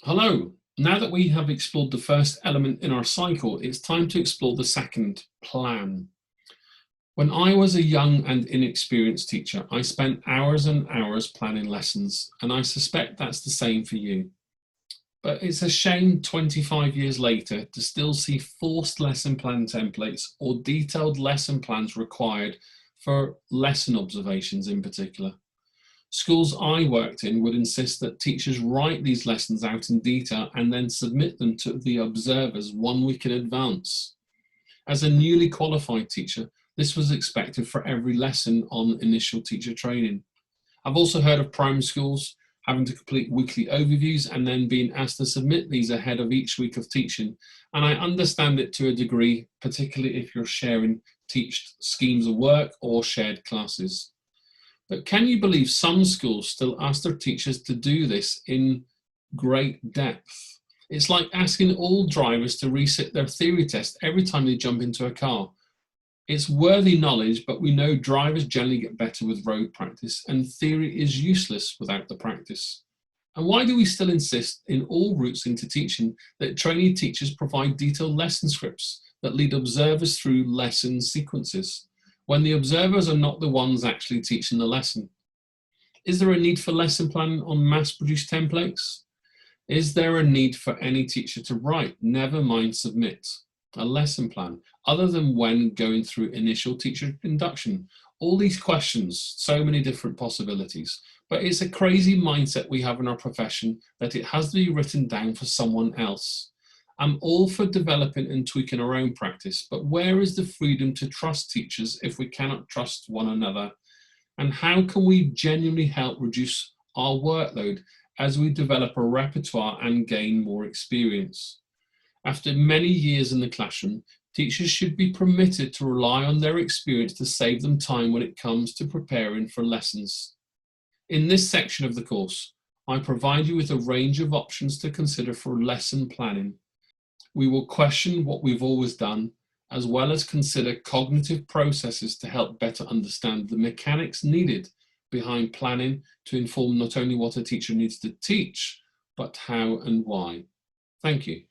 Hello. Now that we have explored the first element in our cycle, it's time to explore the second, plan. When I was a young and inexperienced teacher, I spent hours and hours planning lessons, and I suspect that's the same for you. But it's a shame 25 years later to still see forced lesson plan templates or detailed lesson plans required for lesson observations in particular. Schools I worked in would insist that teachers write these lessons out in detail and then submit them to the observers 1 week in advance. As a newly qualified teacher, this was expected for every lesson on initial teacher training. I've also heard of primary schools having to complete weekly overviews and then being asked to submit these ahead of each week of teaching. And I understand it to a degree, particularly if you're sharing teach schemes of work or shared classes. But can you believe some schools still ask their teachers to do this in great depth? It's like asking all drivers to resit their theory test every time they jump into a car. It's worthy knowledge, but we know drivers generally get better with road practice, and theory is useless without the practice. And why do we still insist in all routes into teaching that trainee teachers provide detailed lesson scripts that lead observers through lesson sequences, when the observers are not the ones actually teaching the lesson? Is there a need for lesson planning on mass-produced templates? Is there a need for any teacher to write, never mind submit, a lesson plan, other than when going through initial teacher induction? All these questions, so many different possibilities, but it's a crazy mindset we have in our profession that it has to be written down for someone else. I'm all for developing and tweaking our own practice, but where is the freedom to trust teachers if we cannot trust one another? And how can we genuinely help reduce our workload as we develop a repertoire and gain more experience? After many years in the classroom, teachers should be permitted to rely on their experience to save them time when it comes to preparing for lessons. In this section of the course, I provide you with a range of options to consider for lesson planning. We will question what we've always done, as well as consider cognitive processes to help better understand the mechanics needed behind planning to inform not only what a teacher needs to teach, but how and why. Thank you.